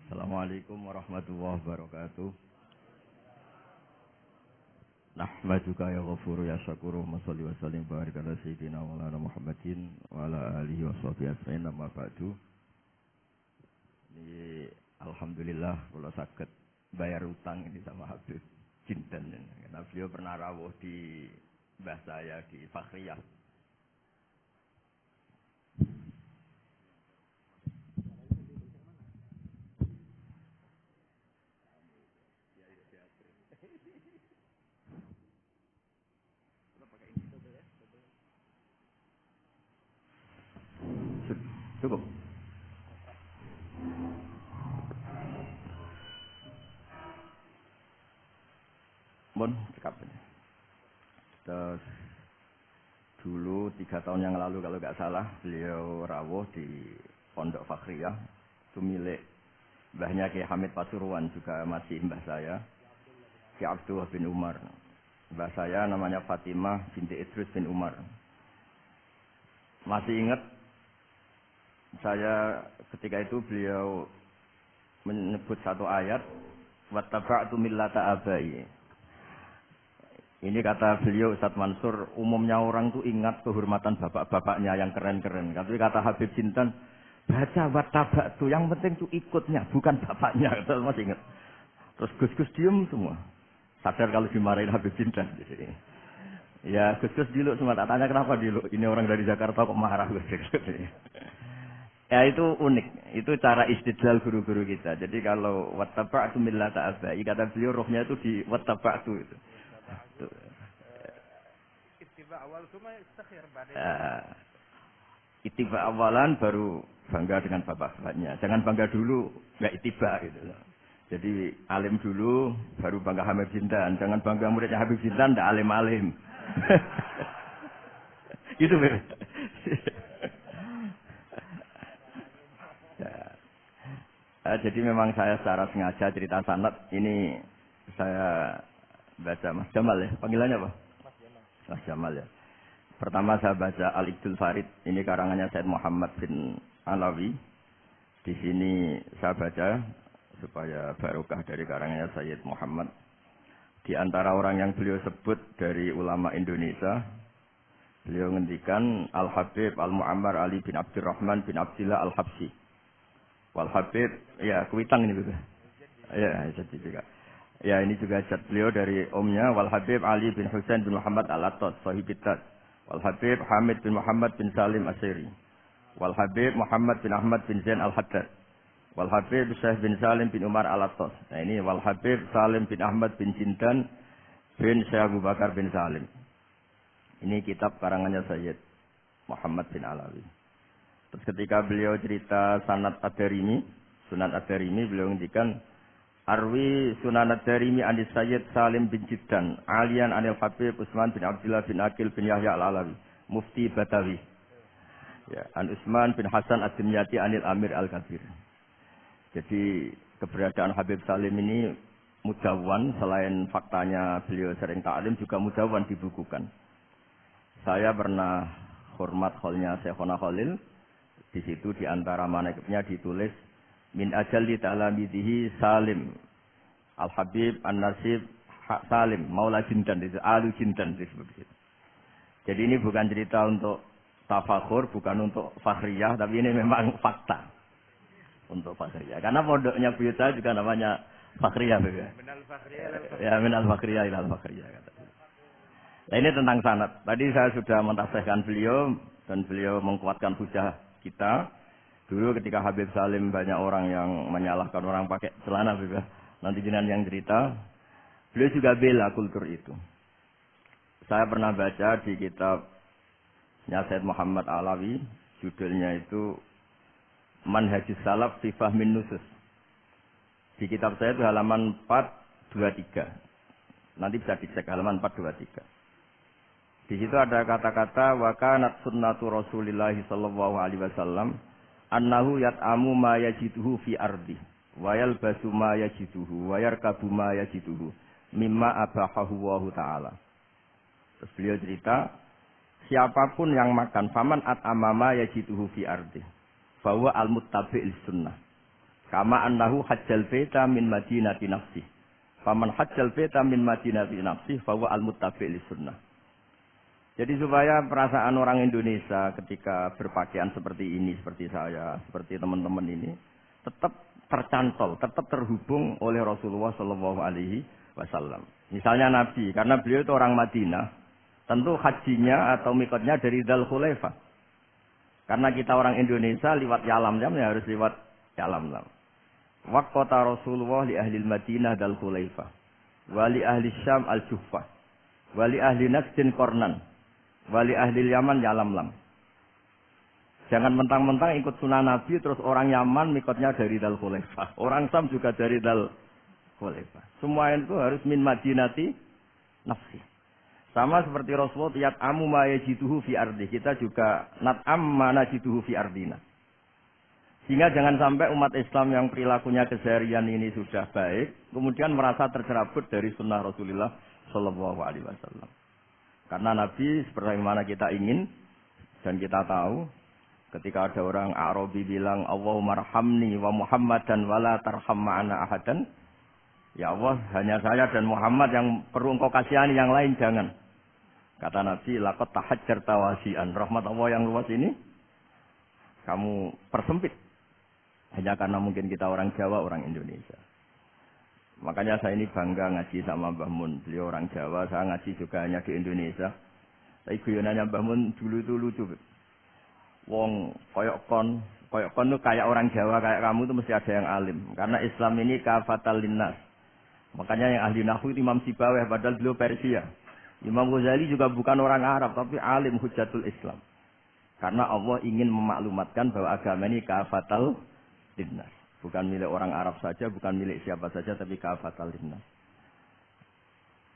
Assalamualaikum warahmatullahi wabarakatuh. Nahmaduka ya ghafuru ya syakuru Massalli wa sallim barik ala sayyidina wa ala Muhammadin wa ala alihi wa sahbihi ajmain amma ba'du. Ini alhamdulillah kalau sakit bayar utang ini sama Habib Jinten. Karena beliau pernah rawuh di mbah saya di Fakhriyah. Cukup. Mohon cekap. Terus dulu 3 tahun yang lalu kalau nggak salah beliau rawuh di Pondok Fakhriyah. Itu milik mbahnya Ki Hamid Pasuruan, juga masih mbah saya Ki Abdullah bin Umar. Mbah saya namanya Fatimah binti Idrus bin Umar. Masih ingat saya ketika itu beliau menyebut satu ayat wattaba'tu millata abai. Ini kata beliau Ustaz Mansur, umumnya orang tuh ingat kehormatan bapak-bapaknya yang keren-keren. Tapi kata Habib Jinten, baca wattaba'tu yang penting tuh ikutnya, bukan bapaknya. Terus masih ingat. Terus Gus-gus diem semua. Sadar kalau dimarahin Habib Jinten di sini. Ya Gus-gus diluk semua, tak tanya kenapa diluk. Ini orang dari Jakarta kok marah Gus-gus. Ya itu unik, itu cara istidlal guru-guru kita. Jadi kalau wattaba'tu millata abai, kata beliau rohnya itu di wattaba'tu itu. Ittiba awalan baru bangga dengan bapak-bapaknya. Jangan bangga dulu, nggak ittiba gitu. Jadi alim dulu, baru bangga Habib Jinten. Jangan bangga muridnya Habib Jinten, nggak alim-alim. Gitu bener. Jadi memang saya secara sengaja cerita sanad ini saya baca Mas Jamal ya, panggilannya apa? Mas Jamal ya. Pertama saya baca Al-Iqdul Farid, ini karangannya Said Muhammad bin Alawi. Di sini saya baca supaya barokah dari karangannya Sayyid Muhammad. Di antara orang yang beliau sebut dari ulama Indonesia, beliau ngendikan Al-Habib Al-Mu'ammar Ali bin Abdurrahman bin Abdillah Al-Habsi. Wal Habib, ya Kuitang ini juga. Ya, jadi juga. Ya, ini juga jad beliau dari omnya Wal Habib Ali bin Husain bin Muhammad Al-Attas, Sahibitat. Wal Habib Hamid bin Muhammad bin Salim Asyiri. Wal Habib Muhammad bin Ahmad bin Zain Al-Haddad. Wal Habib Syekh bin Salim bin Umar Al-Attas. Nah, ini Wal Habib Salim bin Ahmad bin Jinten bin Syekh Abu Bakar bin Salim. Ini kitab karangannya Sayyid Muhammad bin Alawi. Terus ketika beliau cerita Sanad Ad-Darimi, Sunan Ad-Darimi, beliau ngendikan Arwi Sunan Ad-Darimi Anis Sayyid Salim bin Jiddan, Alian Anil Habib Utsman bin Abdullah bin Akil bin Yahya Al-Alawi, Mufti Batawi. Ya, An Utsman bin Hasan Ad-Dimyati Anil Amir Al-Kabir. Jadi keberadaan Habib Salim ini mudawwan, selain faktanya beliau sering ta'lim juga mudawwan dibukukan. Saya pernah hormat kholnya Syekhona Khalil. Di situ di antara manaqibnya ditulis min ajalli ta'lamidihi Salim Al-Habib An-Nasib Salim Maula Jinten, itu Alu Jinten disebut. Jadi ini bukan cerita untuk tafakhur, bukan untuk fakhriyah, tapi ini memang fakta untuk fakhriyah. Karena pondoknya buyut saya juga namanya fakhriyah juga. Ya, minal fakhriyah ilal fakhriyah kata. Nah, ini tentang sanad. Tadi saya sudah mentasihkan beliau dan beliau menguatkan hujah kita. Dulu ketika Habib Salim banyak orang yang menyalahkan orang pakai celana juga. Nanti jenengan yang cerita. Beliau juga bela kultur itu. Saya pernah baca di kitab Sayyid Muhammad Alawi, judulnya itu Manhajus Salaf fi Fahmin Nusus. Di kitab saya itu halaman 423. Nanti bisa dicek halaman 423. Di situ ada kata-kata wa kanat sunnatu Rasulillah sallallahu alaihi wasallam annahu yat'amu ma yajiduhu fi ardi wa yalbasu ma yajiduhu wa yarkabu ma yajiduhu mimma abahahu wa ta'ala. Terus beliau cerita, siapapun yang makan faman at'ama ma yajiduhu fi ardi bahwa al-muttabi'il sunnah. Kama annahu hajjal baita min madinati nafsi. Faman hajjal baita min madinati nafsi fa huwa al-muttabi' lis-sunnah. Jadi supaya perasaan orang Indonesia ketika berpakaian seperti ini, seperti saya, seperti teman-teman ini, tetap tercantol, tetap terhubung oleh Rasulullah Shallallahu Alaihi Wasallam. Misalnya Nabi, karena beliau itu orang Madinah, tentu hajinya atau mikotnya dari Dzul Khulaifah. Karena kita orang Indonesia lewat Yalamlam ya harus lewat Yalamlam. Waqata Rasulullah li ahli Madinah Dzul Khulaifah, wa li ahli Syam al-Juhfah, wa li ahli Najd Qarnan, wa li ahli Yaman Yalamlam. Jangan mentang-mentang ikut sunnah Nabi terus orang Yaman mikotnya dari Dzul Khulaifah. Orang Sam juga dari Dzul Khulaifah. Semua itu harus min madinati nafsi. Sama seperti Rasulullah tiap amu ma yajiduhu fi ardi. Kita juga nat'am ma najiduhu fi ardina. Sehingga jangan sampai umat Islam yang perilakunya keseharian ini sudah baik, kemudian merasa tercerabut dari sunnah Rasulullah Shallallahu Alaihi Wasallam. Karena Nabi seperti mana kita ingin dan kita tahu. Ketika ada orang Arabi bilang, Allahumma arhamni wa Muhammadan wa la tarham ma'ana ahadan. Ya Allah, hanya saya dan Muhammad yang perlu engkau kasihani, yang lain jangan. Kata Nabi, laqad tahajjarta wasi'an. Rahmat Allah yang luas ini, kamu persempit. Hanya karena mungkin kita orang Jawa, orang Indonesia. Makanya saya ini bangga ngaji sama Mbah Mun. Beliau orang Jawa, saya ngaji juga hanya di Indonesia. Tapi guyonannya Mbah Mun dulu itu lucu. Wong koyok kon itu kayak orang Jawa kayak kamu itu mesti ada yang alim. Karena Islam ini kafatal linnas. Makanya yang ahli nahwu itu Imam Sibawayh padahal beliau Persia. Imam Ghazali juga bukan orang Arab tapi alim hujatul Islam. Karena Allah ingin memaklumatkan bahwa agama ini kafatal linnas. Bukan milik orang Arab saja, bukan milik siapa saja tapi kafatal linnas.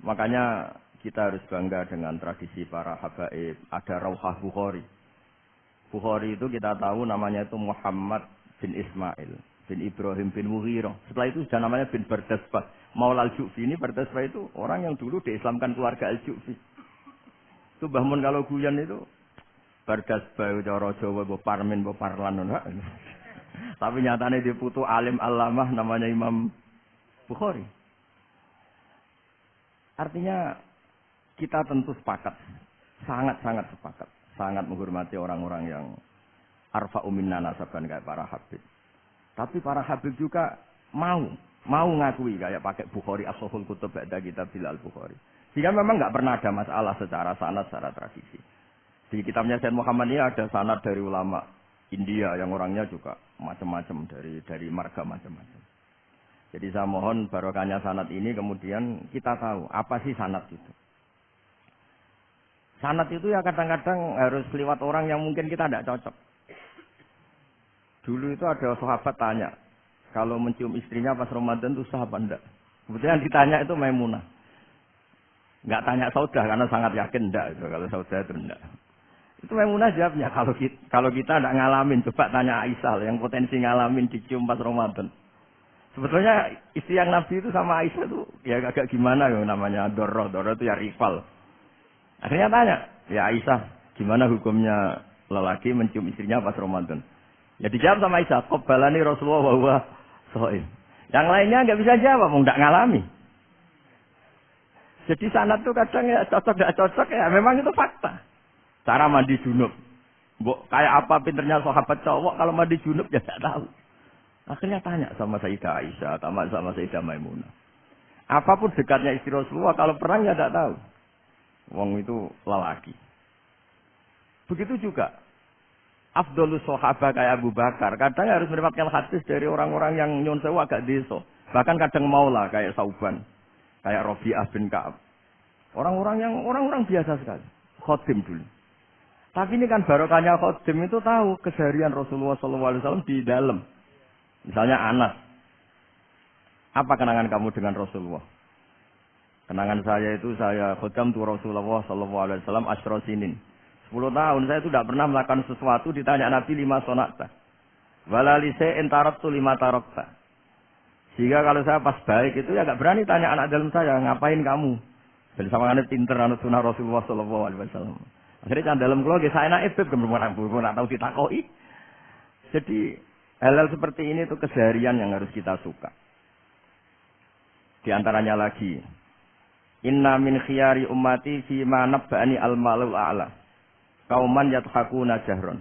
Makanya kita harus bangga dengan tradisi para habaib. Ada Rauhah Bukhari. Bukhari itu kita tahu namanya itu Muhammad bin Ismail bin Ibrahim bin Mughirah. Setelah itu sudah namanya bin Bardasbah. Maula al-Ju'fi ini Bardasbah itu orang yang dulu diislamkan keluarga al-Ju'fi. Itu Mbah Mun kalau guyon itu Bardasbah cara Jawa mbok parmen mbok parlan. Tapi nyatane dia putu alim alamah namanya Imam Bukhari. Artinya kita tentu sepakat, sangat-sangat sepakat. Sangat menghormati orang-orang yang arfa'u minna nasaban kayak para habib. Tapi para habib juga mau ngakui kayak pakai Bukhari as-Sahihul Kutub ba'da kitab al-Bukhari. Sehingga memang enggak pernah ada masalah secara sanad, secara tradisi. Di kitabnya Sayyid Muhammad ini ada sanad dari ulama India yang orangnya juga macam-macam dari marga macam-macam. Jadi saya mohon barokahnya sanad ini kemudian kita tahu apa sih sanad itu. Sanad itu ya kadang-kadang harus lewat orang yang mungkin kita tidak cocok. Dulu itu ada sahabat tanya, kalau mencium istrinya pas Ramadan itu sah apa enggak? Kemudian ditanya itu Maimunah. Enggak tanya Saudah karena sangat yakin enggak itu kalau Saudah itu enggak. Itu Maimunah jawabnya kalau kita enggak ngalamin, coba tanya Aisyah yang potensi ngalamin dicium pas Ramadan. Sebetulnya istri yang Nabi itu sama Aisyah itu ya agak gimana ya namanya Doro itu ya rival. Akhirnya tanya, ya Aisyah, gimana hukumnya lelaki mencium istrinya pas Ramadan? Ya dijawab sama Aisyah, qabbalani Rasulullah wa huwa shaim. Yang lainnya enggak bisa jawab, enggak ngalami. Jadi sanad itu kadang ya cocok enggak cocok ya memang itu fakta. Cara mandi junub. Mbok kayak apa pinternya sahabat cowok kalau mandi junub ya enggak tahu. Akhirnya tanya sama Sayyidah Aisyah, sama Sayyidah Maimunah. Apapun dekatnya istri Rasulullah kalau perang ya enggak tahu. Wong itu lelaki. Begitu juga afdhalus sahabat kayak Abu Bakar. Kadang harus mendapatkan hadis dari orang-orang yang nyun sewu agak desa. Bahkan kadang maula kayak Sauban, kayak Rabi'ah bin Ka'ab. Orang-orang biasa sekali. Khodim dulu. Tapi ini kan barokahnya khodim itu tahu keseharian Rasulullah SAW di dalam. Misalnya Anas. Apa kenangan kamu dengan Rasulullah? Kenangan saya itu saya khodam tu Rasulullah SAW asyra sinin. 10 tahun saya itu tidak pernah melakukan sesuatu ditanya Nabi 5 sonata. Wala lise'in taraktu 5 tarakta. Sehingga kalau saya pas baik itu ya enggak berani tanya anak dalam saya, ngapain kamu? Dan sama anak pinter anut sunah Rasulullah SAW. Akhirnya kan dalam kula nggih saya enak beb kemrung orang nak tahu ditakoki. Jadi Hal-hal seperti ini tuh keseharian yang harus kita suka. Di antaranya lagi, inna min khiyari ummati fi ma nabba'ani al-malul a'la. Kauman yathakuna jahron.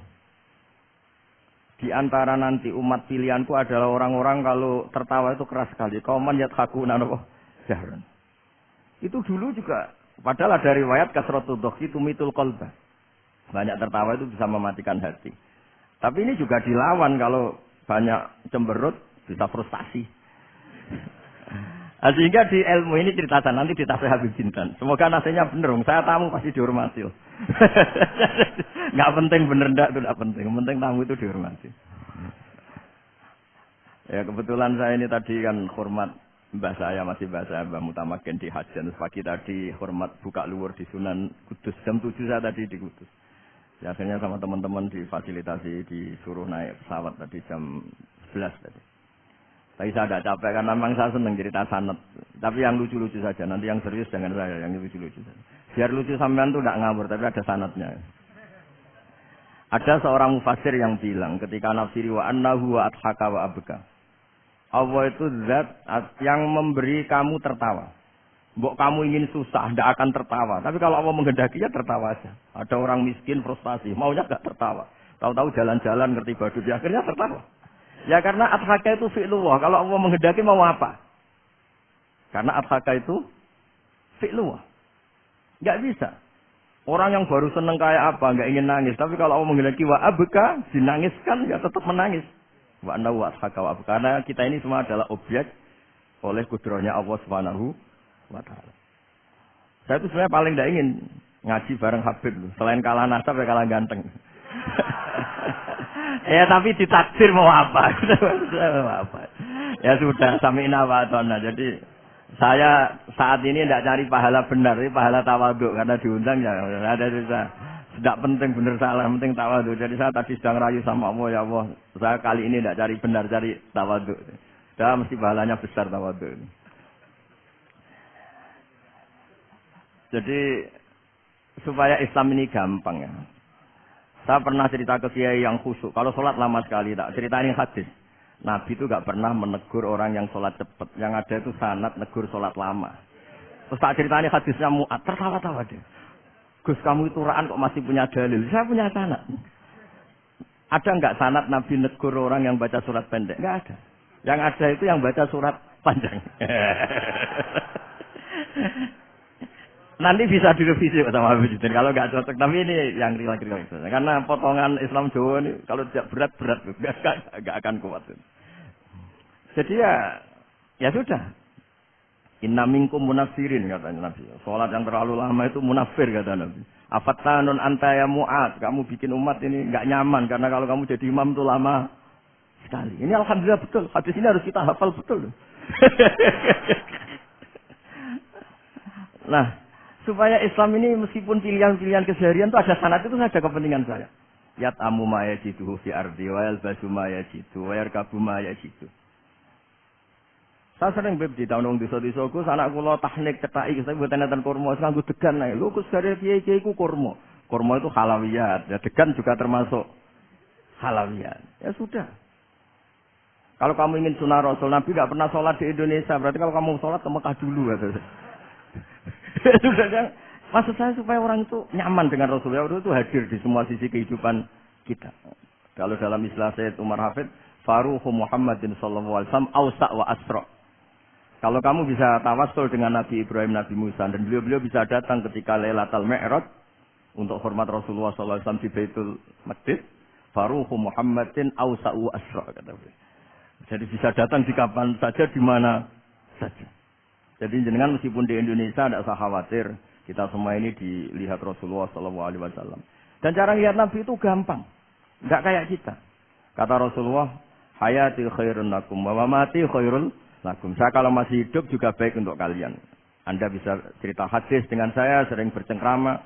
Di antara nanti umat pilihanku adalah orang-orang kalau tertawa itu keras sekali. Kauman yathakuna jahron. Itu dulu juga, padahal ada riwayat kasratud dhahki tumitul qalba. Banyak tertawa itu bisa mematikan hati. Tapi ini juga dilawan kalau banyak cemberut bisa frustasi. Nah, sehingga di ilmu ini cerita nanti di Tafsir Habib Jintan. Semoga nasinya bener. Saya tamu pasti dihormati. Nggak penting bener ndak itu nggak penting. Yang penting tamu itu dihormati. Ya kebetulan saya ini tadi kan hormat mbah saya masih mbah saya Mbah Mutamakin di Hajan. Pagi tadi hormat buka luar di Sunan Kudus. Jam 7 saya tadi di Kudus. Ya, akhirnya sama teman-teman difasilitasi disuruh naik pesawat tadi jam 11 tadi. Tapi saya tidak capek karena memang saya senang cerita sanad. Tapi yang lucu-lucu saja. Nanti yang serius jangan saya, yang lucu-lucu saja. Biar lucu sampean tuh tidak ngawur, tapi ada sanadnya. Ada seorang mufassir yang bilang ketika nafsiri wa annahu wa adhaka wa abka. Allah itu zat yang memberi kamu tertawa. Mbok kamu ingin susah, tidak akan tertawa. Tapi kalau Allah menghendaki ya tertawa saja. Ada orang miskin frustasi, maunya tidak tertawa. Tahu-tahu jalan-jalan ngerti badut, ya akhirnya tertawa. Ya karena adhaka itu fi'lullah. Kalau Allah menghendaki mau apa? Karena adhaka itu fi'lullah. Nggak bisa. Orang yang baru seneng kayak apa, nggak ingin nangis. Tapi kalau Allah menghendaki wa abka, dinangiskan ya tetap menangis. Wa anna wa adhaka wa abka. Karena kita ini semua adalah objek oleh kudrahnya Allah Subhanahu wa ta'ala. Saya itu sebenarnya paling tidak ingin ngaji bareng Habib. Selain kalah nasab ya kalah ganteng. Ya tapi ditakdir mau apa? Ya sudah sami'na wa ata'na. Jadi saya saat ini tidak cari pahala benar, ini pahala tawaduk karena diundang ya ada susah. Tidak penting benar salah, penting tawaduk. Jadi saya tadi sedang rayu sama Allah, ya Allah, saya kali ini tidak cari benar, cari tawaduk. Dah mesti pahalanya besar tawaduk. Jadi supaya Islam ini gampang ya. Saya pernah cerita ke kiai yang khusyuk. Kalau sholat lama sekali, tak cerita ini hadis. Nabi itu gak pernah menegur orang yang sholat cepat. Yang ada itu sanad negur sholat lama. Terus tak cerita ini hadisnya Mu'ad. Tertawa-tawa dia. Gus kamu itu raan kok masih punya dalil. Saya punya sanad. Ada nggak sanad Nabi negur orang yang baca surat pendek? Nggak ada. Yang ada itu yang baca surat panjang. Nanti bisa direvisi sama Habib Jitin kalau nggak cocok. Tapi ini yang rilek-rilek. Karena potongan Islam Jawa ini kalau tidak berat-berat nggak akan kuat. Jadi ya sudah. Inna minkum munafirin katanya Nabi. Sholat yang terlalu lama itu munafir kata Nabi. Afatanun anta ya Mu'ad. Kamu bikin umat ini nggak nyaman karena kalau kamu jadi imam itu lama sekali. Ini alhamdulillah betul. Hadis ini harus kita hafal betul. Nah. Supaya Islam ini meskipun pilihan-pilihan keseharian itu ada sanad itu saja kepentingan saya. Yat amu ma yajidu fi ardi wa yalbasu ma yajidu wa yarkabu ma yajidu. Saya sering beb di tahun desa-desa ku anak kula teknik cethaki saya mboten enten kurma nganggo degan ae. Lho Gus dari kiai-kiai ku kurma. Kurma itu halawiyat. Ya degan juga termasuk halawiyat. Ya sudah. Kalau kamu ingin sunah Rasul Nabi enggak pernah sholat di Indonesia, berarti kalau kamu sholat ke Mekah dulu katanya. Maksud saya supaya orang itu nyaman dengan Rasulullah itu hadir di semua sisi kehidupan kita. Kalau dalam istilah Sayyid Umar Hafid, Faruhu Muhammadin sallallahu alaihi wasallam awsa' wa asra'. Kalau kamu bisa tawassul dengan Nabi Ibrahim, Nabi Musa dan beliau bisa datang ketika Lailatul Mi'raj untuk hormat Rasulullah sallallahu alaihi wasallam di Baitul Maqdis, Faruhu Muhammadin awsa' wa asra' kata beliau. Jadi bisa datang di kapan saja di mana saja. Jadi jenengan meskipun di Indonesia tidak usah khawatir, kita semua ini dilihat Rasulullah Sallallahu Alaihi Wasallam. Dan cara lihat Nabi itu gampang, nggak kayak kita. Kata Rasulullah, hayati khairun lakum, wa mamati khairun lakum. Saya kalau masih hidup juga baik untuk kalian. Anda bisa cerita hadis dengan saya, sering bercengkrama.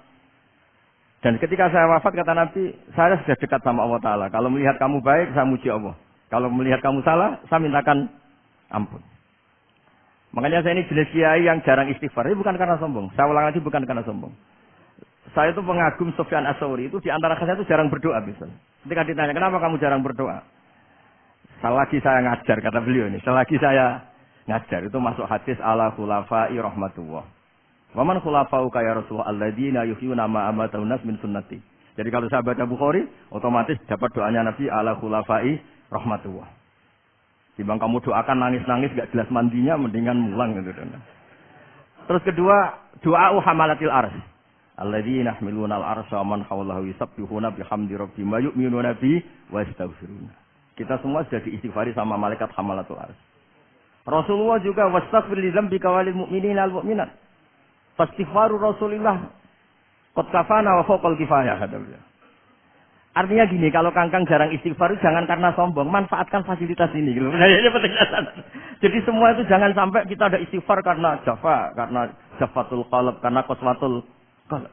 Dan ketika saya wafat kata Nabi, saya sudah dekat sama Allah Taala. Kalau melihat kamu baik, saya muji Allah. Kalau melihat kamu salah, saya mintakan ampun. Makanya saya ini jenis kiai yang jarang istighfar. Ini bukan karena sombong. Saya ulang lagi bukan karena sombong. Saya itu pengagum Sufyan Ats-Tsauri. Itu di antara saya itu jarang berdoa misalnya. Ketika ditanya, kenapa kamu jarang berdoa? Selagi saya ngajar, kata beliau ini, selagi saya ngajar, itu masuk hadis ala khulafai rahmatullah. Waman khulafau kaya Rasulullah alladzina yuhyuna ma amataun nas min sunnati. Jadi kalau saya baca Bukhari, otomatis dapat doanya Nabi ala khulafai rahmatullah. Timbang kamu doakan nangis-nangis gak jelas mandinya, mendingan mulang gitu. Terus kedua, doa hamalatil arsy. Alladzina yahmiluna al-arsya man hawlahu yusabbihuna bihamdi rabbihim wa yu'minuna bi wa yastaghfiruna. Kita semua sudah diistighfari sama malaikat hamalatul arsy. Rasulullah juga wastaghfir li dzambika walil mu'minina wal mu'minat. Fastighfaru Rasulillah qad kafana wa fawqal kifayah kata beliau. Artinya gini, kalau kangkang jarang istighfar jangan karena sombong, manfaatkan fasilitas ini gitu. Nah, ini penting. Jadi semua itu jangan sampai kita ada istighfar karena jafatul qalb, karena qaswatul qalb.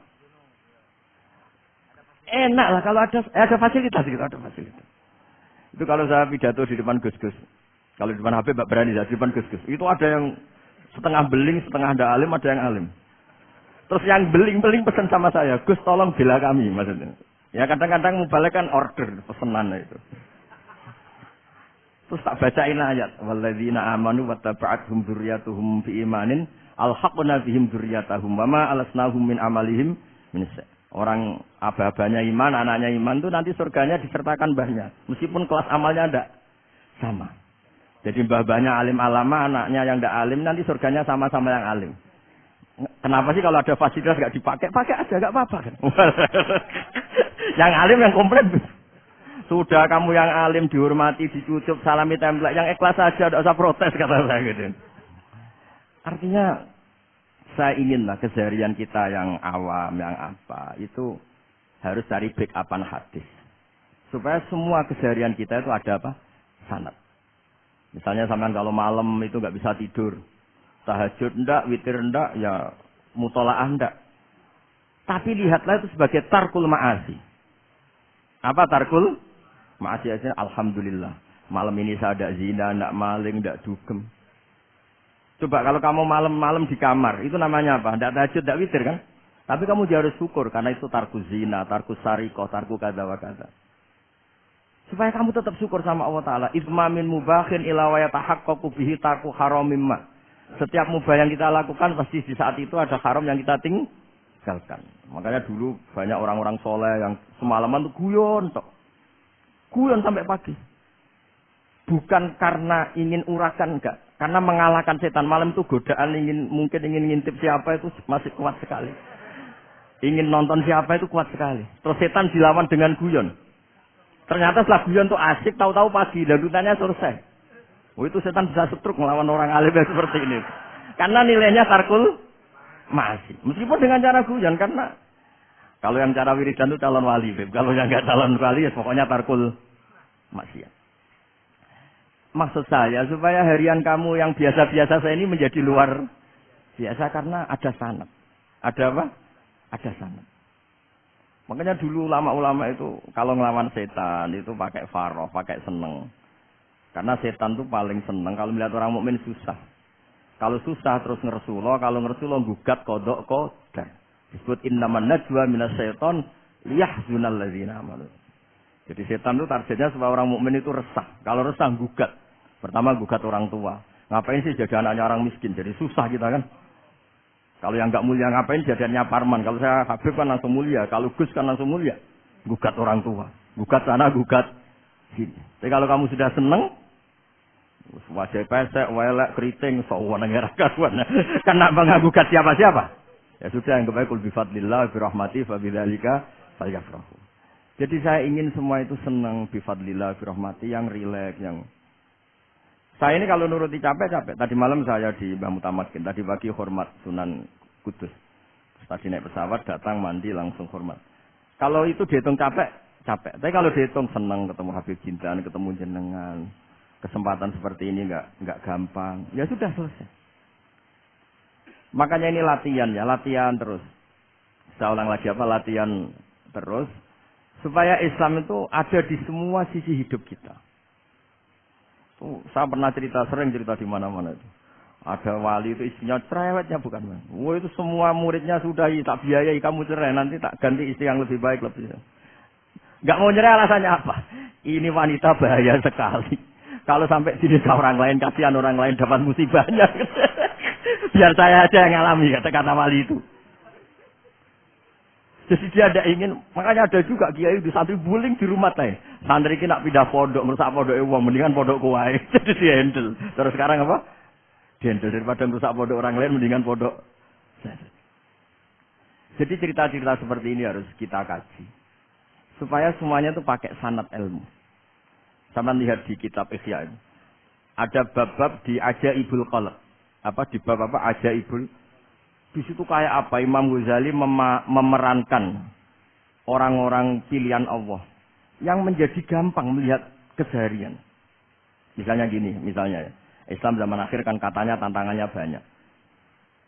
Enak lah kalau ada fasilitas gitu, ada fasilitas. Itu kalau saya pidato di depan Gus-Gus. Kalau di depan Habib berani di depan Gus-Gus. Itu ada yang setengah beling, setengah ada alim, ada yang alim. Terus yang beling-beling pesan sama saya, Gus tolong bela kami maksudnya. Ya kadang-kadang mubalek order pesanan itu. Terus tak bacain ayat, walladzina amanu wattaba'athum dzurriyyatuhum biimanin alhaqna bihim dzurriyyatahum wama alasnahum min amalihim min sa'. Orang aba-abanya iman, anaknya iman itu nanti surganya disertakan mbahnya, meskipun kelas amalnya ndak sama. Jadi mbah-mbahnya alim alama, anaknya yang ndak alim nanti surganya sama-sama yang alim. Kenapa sih kalau ada fasilitas nggak dipakai? Pakai aja, nggak apa-apa kan. Yang alim yang komplit. Sudah kamu yang alim dihormati, dicucup, salami template, yang ikhlas saja, tidak usah protes kata saya gitu. Artinya saya inginlah keseharian kita yang awam, yang apa itu harus cari backupan hadis. Supaya semua keseharian kita itu ada apa? Sanad. Misalnya sampean kalau malam itu nggak bisa tidur. Tahajud ndak, witir ndak, ya mutolaah ndak. Tapi lihatlah itu sebagai tarkul ma'asi. Apa tarkul ma'asi? Alhamdulillah. Malam ini saya ndak zina, ndak maling, ndak dugem. Coba kalau kamu malam-malam di kamar, itu namanya apa? Ndak tahajud, ndak witir kan? Tapi kamu harus syukur karena itu tarku zina, tarku sarikoh, tarku kada wa kada. Supaya kamu tetap syukur sama Allah Ta'ala. Ismamin mubakhin ila wa yatahaqqaqu bihi tarku haramim ma. Setiap mubah yang kita lakukan pasti di saat itu ada haram yang kita tinggalkan. Makanya dulu banyak orang-orang soleh yang semalaman tuh guyon sampai pagi. Bukan karena ingin urakan enggak, karena mengalahkan setan. Malam itu godaan mungkin ingin ngintip siapa itu masih kuat sekali. Ingin nonton siapa itu kuat sekali. Terus setan dilawan dengan guyon. Ternyata setelah guyon tuh asik, tahu-tahu pagi dandutannya selesai. Oh itu setan bisa setruk melawan orang alim seperti ini. Karena nilainya tarkul masih. Meskipun dengan cara guyon, karena kalau yang cara wiridan itu calon wali, Beb. Kalau yang enggak calon wali ya pokoknya tarkul maksiat. Maksud saya supaya harian kamu yang biasa-biasa saya ini menjadi luar biasa karena ada sanad. Ada apa? Ada sanad. Makanya dulu ulama-ulama itu kalau ngelawan setan itu pakai faroh, pakai seneng. Karena setan itu paling senang kalau melihat orang mukmin susah. Kalau susah terus ngersulo, kalau ngersulo gugat kodok qadar. Disebut innaman najwa minas syaiton liyahzunal ladzina amanu. Jadi setan itu targetnya supaya orang mukmin itu resah. Kalau resah gugat. Pertama gugat orang tua. Ngapain sih jadi anaknya orang miskin? Jadi susah kita kan. Kalau yang enggak mulia ngapain jadinya parman? Kalau saya Habib kan langsung mulia, kalau Gus kan langsung mulia. Gugat orang tua. Gugat sana, gugat sini. Tapi kalau kamu sudah senang wajah pesek, welek, keriting, sawan negara kawan. Karena mengagugat siapa-siapa. Ya sudah yang kebaik kul bifadlillah birahmati fa bidzalika falyafrahu. Jadi saya ingin semua itu senang bifadlillah birahmati yang rileks, yang saya ini kalau nuruti capek-capek. Tadi malam saya di Mbah Mutamakin, tadi pagi hormat Sunan Kudus. Tadi naik pesawat datang mandi langsung hormat. Kalau itu dihitung capek. Tapi kalau dihitung senang ketemu Habib Jintan, ketemu jenengan. Kesempatan seperti ini enggak gampang. Ya sudah selesai. Makanya ini latihan ya, latihan terus. Saya ulang lagi apa? Latihan terus supaya Islam itu ada di semua sisi hidup kita. Saya pernah sering cerita di mana-mana itu. Ada wali itu istrinya cerewetnya bukan main. Wah itu semua muridnya sudah tak biayai kamu cerai nanti tak ganti istri yang lebih baik lebih. Enggak mau cerai alasannya apa? Ini wanita bahaya sekali. Kalau sampai dinikah orang lain, kasihan orang lain dapat musibahnya. Biar saya aja yang ngalami, kata-kata wali itu. Jadi dia tidak ingin, makanya ada juga kiai di santri bullying di rumah teh. Santri ini nak pindah pondok, merusak pondok uang, mendingan pondok kuai. Jadi dia handle. Terus sekarang apa? Dia handle daripada merusak pondok orang lain, mendingan pondok. Jadi cerita-cerita seperti ini harus kita kaji. Supaya semuanya itu pakai sanad ilmu. Sama lihat di kitab Ihya ini. Ada bab-bab di Ajaibul Qalb. Apa di bab apa Ajaibul. Di situ kayak apa Imam Ghazali memerankan orang-orang pilihan Allah yang menjadi gampang melihat keseharian. Misalnya gini, misalnya Islam zaman akhir kan katanya tantangannya banyak.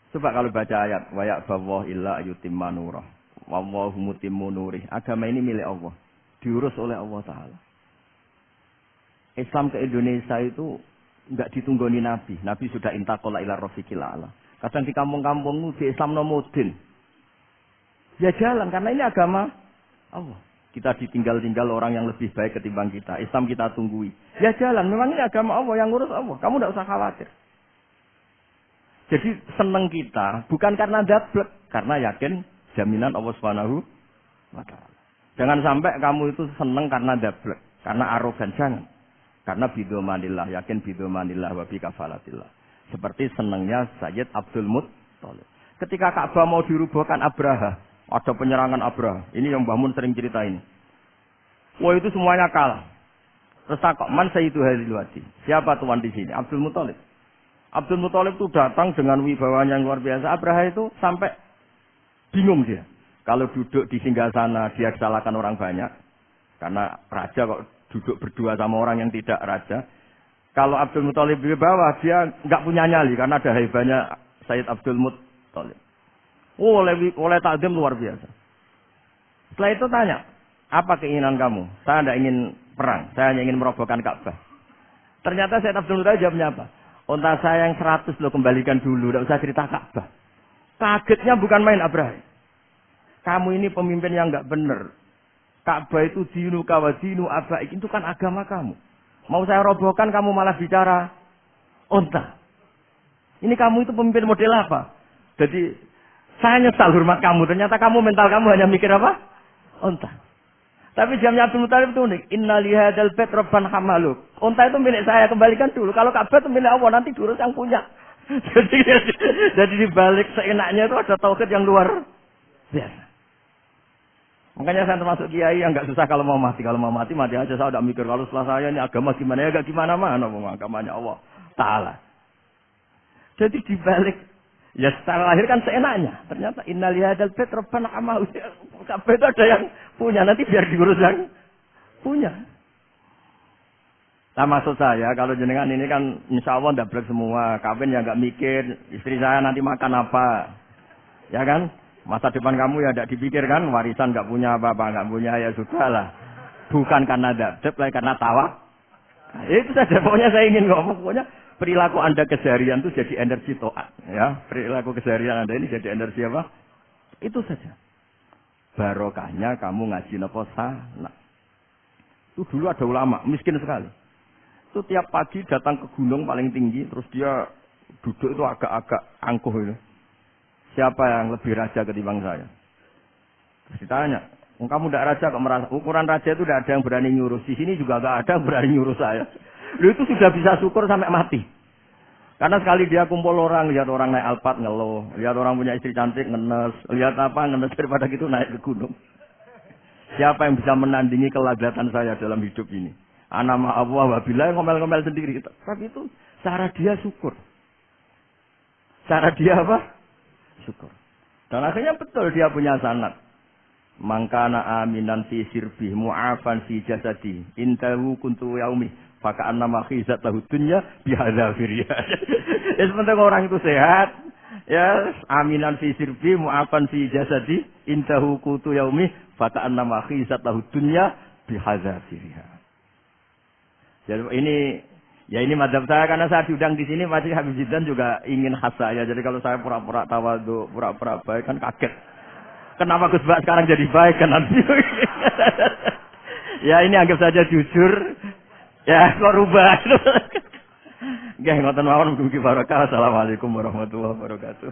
Coba kalau baca ayat wa ya'ballahu illa yutimma nurah wallahu mutimmu nurih. Agama ini milik Allah, diurus oleh Allah Taala. Islam ke Indonesia itu enggak ditunggoni Nabi. Nabi sudah intaqala ila rafiqil a'la. Kadang di kampung-kampung di Islam nomodin. Ya jalan karena ini agama Allah. Kita ditinggal-tinggal orang yang lebih baik ketimbang kita. Islam kita tunggui. Ya jalan, memang ini agama Allah yang ngurus Allah. Kamu tidak usah khawatir. Jadi senang kita bukan karena dablek, karena yakin jaminan Allah Subhanahu wa taala. Jangan sampai kamu itu senang karena dablek, karena arogan, jangan. Karena bidomanillah, yakin bidomanillah wa bi kafalatillah. Seperti senangnya Sayyid Abdul Muttalib. Ketika Ka'bah mau dirubuhkan Abraha, ada penyerangan Abraha. Ini yang Mbah Mun sering ceritain. Wah itu semuanya kalah. Terus takok, man sayyidu hadhil wadi? Siapa tuan di sini? Abdul Muttalib. Abdul Muttalib itu datang dengan wibawanya yang luar biasa. Abraha itu sampai bingung dia. Kalau duduk di singgasana dia disalahkan orang banyak. Karena raja kok duduk berdua sama orang yang tidak raja. Kalau Abdul Muttalib di bawah, dia nggak punya nyali karena ada haibahnya Sayyid Abdul Muttalib. Oh, oleh takdim luar biasa. Setelah itu tanya, apa keinginan kamu? Saya tidak ingin perang, saya hanya ingin merobohkan Ka'bah. Ternyata Sayyid Abdul Muttalib jawabnya apa? Unta saya yang 100 lo kembalikan dulu, tidak usah cerita Ka'bah. Kagetnya bukan main Abraha. Kamu ini pemimpin yang nggak benar. Ka'bah itu dinu kawadinu abaik, itu kan agama kamu. Mau saya robohkan kamu malah bicara unta. Ini kamu itu pemimpin model apa? Jadi saya nyesal hormat kamu. Ternyata kamu mental kamu hanya mikir apa? Unta. Tapi jamnya Abdul Muttalib itu unik. Inna lihadal bait rabban hamaluk. Unta itu milik saya, kembalikan dulu. Kalau Ka'bah itu milik Allah, nanti diurus yang punya. jadi dibalik seenaknya itu ada tauhid yang luar biasa. Makanya saya termasuk kiai yang nggak susah kalau mau mati. Kalau mau mati, mati aja. Saya udah mikir kalau setelah saya ini agama gimana ya, gak gimana-mana. Agamanya Allah Ta'ala. Jadi dibalik. Ya secara lahir kan seenaknya. Ternyata innalihadal bait rabbana amal. Kabeh itu ada yang punya. Nanti biar diurus yang punya. Nah maksud saya, kalau jenengan ini kan insya Allah ndablek semua. Kawin ya nggak mikir. Istri saya nanti makan apa. Ya kan? Masa depan kamu ya tidak dipikirkan, warisan nggak punya apa-apa, nggak punya ya sudah lah. Bukan karena dablek, karena tawa. Nah, itu saja. Pokoknya saya ingin ngomong, pokoknya perilaku Anda keseharian itu jadi energi to'at. Ya, perilaku keseharian Anda ini jadi energi apa? Itu saja. Barokahnya kamu ngaji nopo sana. Itu dulu ada ulama, miskin sekali. Itu tiap pagi datang ke gunung paling tinggi, terus dia duduk itu agak-agak angkuh itu. Siapa yang lebih raja ketimbang saya? Terus ditanya, kamu tidak raja kok merasa? Ukuran raja itu tidak ada yang berani nyuruh. Di sini juga tidak ada yang berani nyuruh saya. Lu itu sudah bisa syukur sampai mati. Karena sekali dia kumpul orang, lihat orang naik Alphard ngeluh, lihat orang punya istri cantik ngenes, lihat apa ngenes daripada gitu naik ke gunung. Siapa yang bisa menandingi kelazatan saya dalam hidup ini? Ana ma Allah wabillah ngomel-ngomel sendiri. Tapi itu cara dia syukur. Cara dia apa? Syukur. Dan akhirnya betul dia punya sanad. Mangkana aminan fi sirbi mu'afan fi jasadi intahu kuntu yaumi faka annama khizat lahu dunya bihadza firya. Ya sebentar orang itu sehat, ya aminan fi sirbi mu'afan fi jasadi intahu kuntu yaumi faka annama khizat lahu dunya bihadza firya. Jadi ini madhab saya karena saya diundang di sini masih Habib Zidan juga ingin khas saya. Jadi kalau saya pura-pura tawadhu, pura-pura baik kan kaget. Kenapa Gus Bak sekarang jadi baik kan nanti? Ya ini anggap saja jujur. Ya, kok rubah. Nggih ngoten mawon mugi barokah. Assalamualaikum warahmatullahi wabarakatuh.